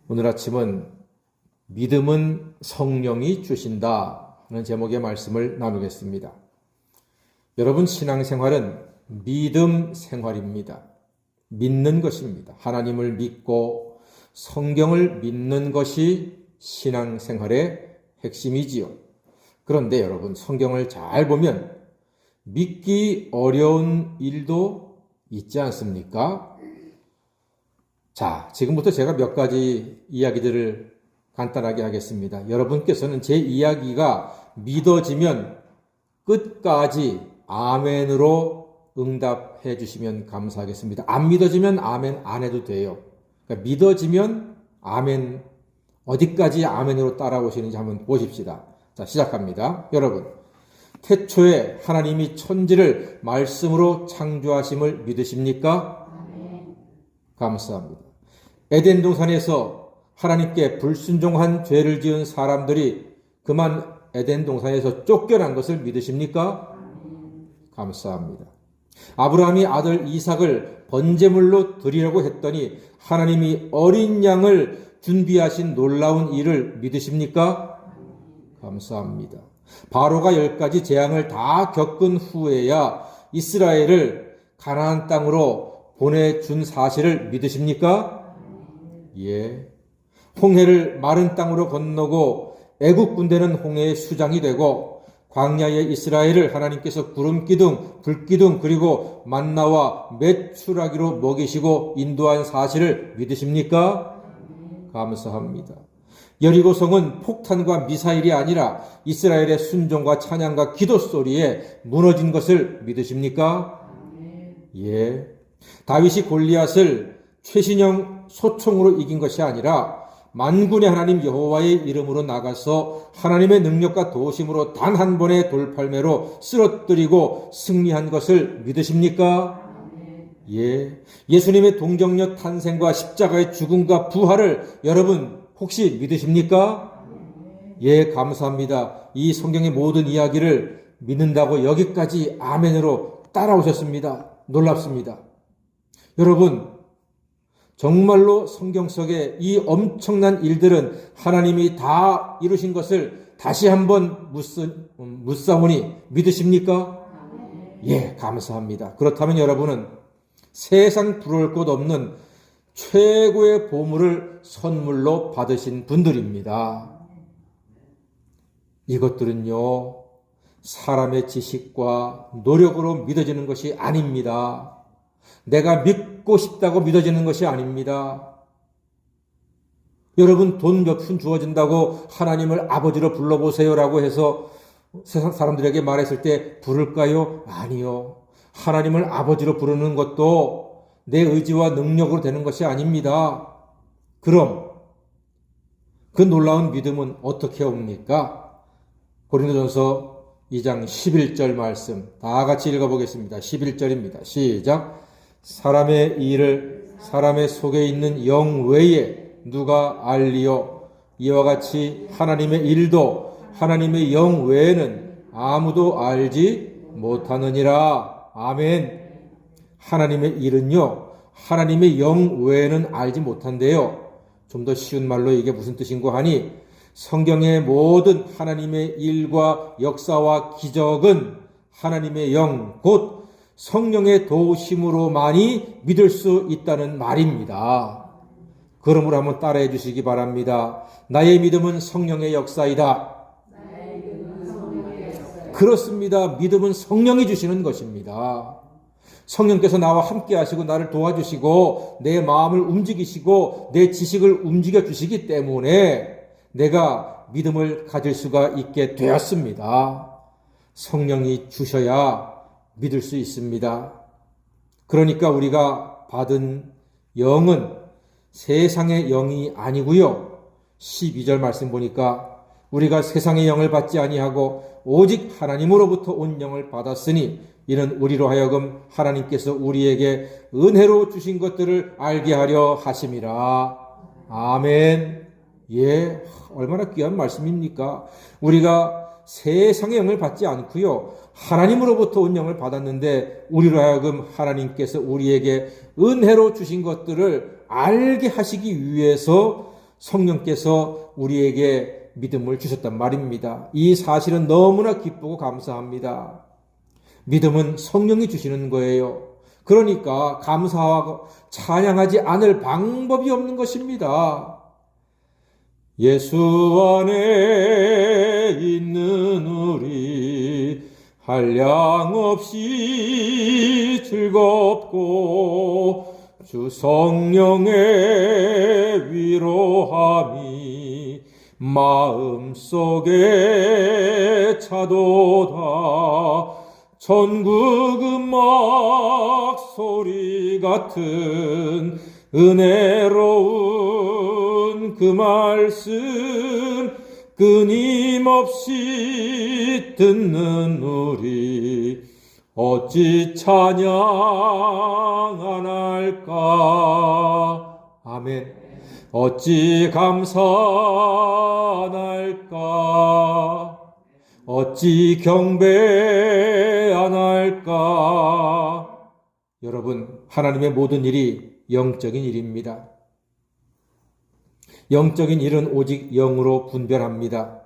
오늘 아침은 믿음은 성령이 주신다 하는 제목의 말씀을 나누겠습니다. 여러분, 신앙생활은 믿음 생활입니다. 믿는 것입니다. 하나님을 믿고 성경을 믿는 것이 신앙생활의 핵심이지요. 그런데 여러분, 성경을 잘 보면 믿기 어려운 일도 있지 않습니까? 자, 지금부터 제가 몇 가지 이야기들을 간단하게 하겠습니다. 여러분께서는 제 이야기가 믿어지면 끝까지 아멘으로 응답해 주시면 감사하겠습니다. 안 믿어지면 아멘 안 해도 돼요. 그러니까 믿어지면 아멘, 어디까지 아멘으로 따라오시는지 한번 보십시다. 자, 시작합니다. 여러분, 태초에 하나님이 천지를 말씀으로 창조하심을 믿으십니까? 감사합니다. 에덴 동산에서 하나님께 불순종한 죄를 지은 사람들이 그만 에덴 동산에서 쫓겨난 것을 믿으십니까? 감사합니다. 아브라함이 아들 이삭을 번제물로 드리려고 했더니 하나님이 어린 양을 준비하신 놀라운 일을 믿으십니까? 감사합니다. 바로가 10가지 재앙을 다 겪은 후에야 이스라엘을 가나안 땅으로 보내준 사실을 믿으십니까? 예. 홍해를 마른 땅으로 건너고 애국 군대는 홍해의 수장이 되고 광야의 이스라엘을 하나님께서 구름 기둥, 불 기둥 그리고 만나와 메추라기로 먹이시고 인도한 사실을 믿으십니까? 감사합니다. 여리고성은 폭탄과 미사일이 아니라 이스라엘의 순종과 찬양과 기도 소리에 무너진 것을 믿으십니까? 예. 다윗이 골리앗을 최신형 소총으로 이긴 것이 아니라 만군의 하나님 여호와의 이름으로 나가서 하나님의 능력과 도심으로 단 한 번의 돌팔매로 쓰러뜨리고 승리한 것을 믿으십니까? 예. 예수님의 동정녀 탄생과 십자가의 죽음과 부활을 여러분 혹시 믿으십니까? 예, 감사합니다. 이 성경의 모든 이야기를 믿는다고 여기까지 아멘으로 따라오셨습니다. 놀랍습니다. 여러분, 정말로 성경 속에 이 엄청난 일들은 하나님이 다 이루신 것을 다시 한번 묻사오니 믿으십니까? 예, 감사합니다. 그렇다면 여러분은 세상 부러울 것 없는 최고의 보물을 선물로 받으신 분들입니다. 이것들은요, 사람의 지식과 노력으로 믿어지는 것이 아닙니다. 내가 믿고 싶다고 믿어지는 것이 아닙니다. 여러분, 돈 몇 푼 주어진다고 하나님을 아버지로 불러보세요라고 해서 세상 사람들에게 말했을 때 부를까요? 아니요. 하나님을 아버지로 부르는 것도 내 의지와 능력으로 되는 것이 아닙니다. 그럼 그 놀라운 믿음은 어떻게 옵니까? 고린도전서 2장 11절 말씀 다 같이 읽어보겠습니다. 11절입니다. 시작. 사람의 일을 사람의 속에 있는 영 외에 누가 알리요? 이와 같이 하나님의 일도 하나님의 영 외에는 아무도 알지 못하느니라. 아멘. 하나님의 일은요, 하나님의 영 외에는 알지 못한대요. 좀 더 쉬운 말로 이게 무슨 뜻인고 하니, 성경의 모든 하나님의 일과 역사와 기적은 하나님의 영, 곧 성령의 도우심으로만이 믿을 수 있다는 말입니다. 그러므로 한번 따라해 주시기 바랍니다. 나의 믿음은 성령의 역사이다. 그렇습니다. 믿음은 성령이 주시는 것입니다. 성령께서 나와 함께 하시고 나를 도와주시고 내 마음을 움직이시고 내 지식을 움직여 주시기 때문에 내가 믿음을 가질 수가 있게 되었습니다. 성령이 주셔야 믿을 수 있습니다. 그러니까 우리가 받은 영은 세상의 영이 아니고요. 12절 말씀 보니까 우리가 세상의 영을 받지 아니하고 오직 하나님으로부터 온 영을 받았으니 이는 우리로 하여금 하나님께서 우리에게 은혜로 주신 것들을 알게 하려 하심이라. 아멘. 예, 얼마나 귀한 말씀입니까? 우리가 세상의 영을 받지 않고요, 하나님으로부터 온 영을 받았는데 우리로 하여금 하나님께서 우리에게 은혜로 주신 것들을 알게 하시기 위해서 성령께서 우리에게 믿음을 주셨단 말입니다. 이 사실은 너무나 기쁘고 감사합니다. 믿음은 성령이 주시는 거예요. 그러니까 감사하고 찬양하지 않을 방법이 없는 것입니다. 예수 안에 있는 우리 한량없이 즐겁고 주 성령의 위로함이 마음속에 차도다. 전국 음악 소리 같은 은혜로운 그 말씀 끊임없이 듣는 우리 어찌 찬양 안 할까. 아멘. 어찌 감사 안 할까. 어찌 경배 안 할까. 여러분, 하나님의 모든 일이 영적인 일입니다. 영적인 일은 오직 영으로 분별합니다.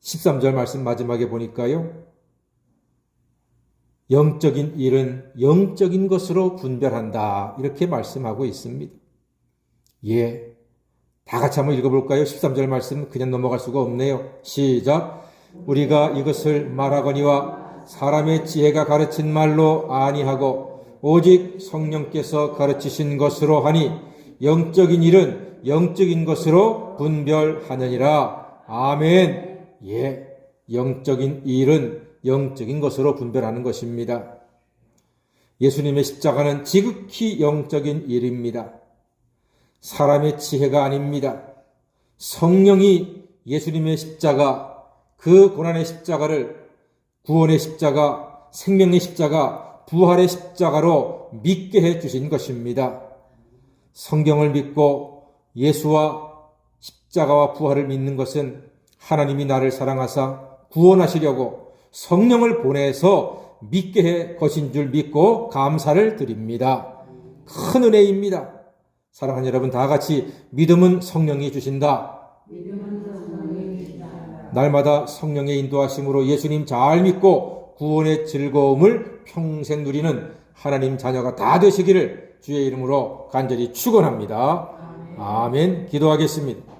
13절 말씀 마지막에 보니까요, 영적인 일은 영적인 것으로 분별한다, 이렇게 말씀하고 있습니다. 예, 다 같이 한번 읽어볼까요? 13절 말씀 그냥 넘어갈 수가 없네요. 시작. 우리가 이것을 말하거니와 사람의 지혜가 가르친 말로 아니하고 오직 성령께서 가르치신 것으로 하니 영적인 일은 영적인 것으로 분별하느니라. 아멘. 예, 영적인 일은 영적인 것으로 분별하는 것입니다. 예수님의 십자가는 지극히 영적인 일입니다. 사람의 지혜가 아닙니다. 성령이 예수님의 십자가, 그 고난의 십자가를 구원의 십자가, 생명의 십자가, 부활의 십자가로 믿게 해 주신 것입니다. 성경을 믿고 예수와 십자가와 부활을 믿는 것은 하나님이 나를 사랑하사 구원하시려고 성령을 보내서 믿게 해 거신 줄 믿고 감사를 드립니다. 큰 은혜입니다. 사랑하는 여러분, 다 같이 믿음은 성령이 주신다. 날마다 성령의 인도하심으로 예수님 잘 믿고 구원의 즐거움을 평생 누리는 하나님 자녀가 다 되시기를 주의 이름으로 간절히 축원합니다. 아멘. 기도하겠습니다.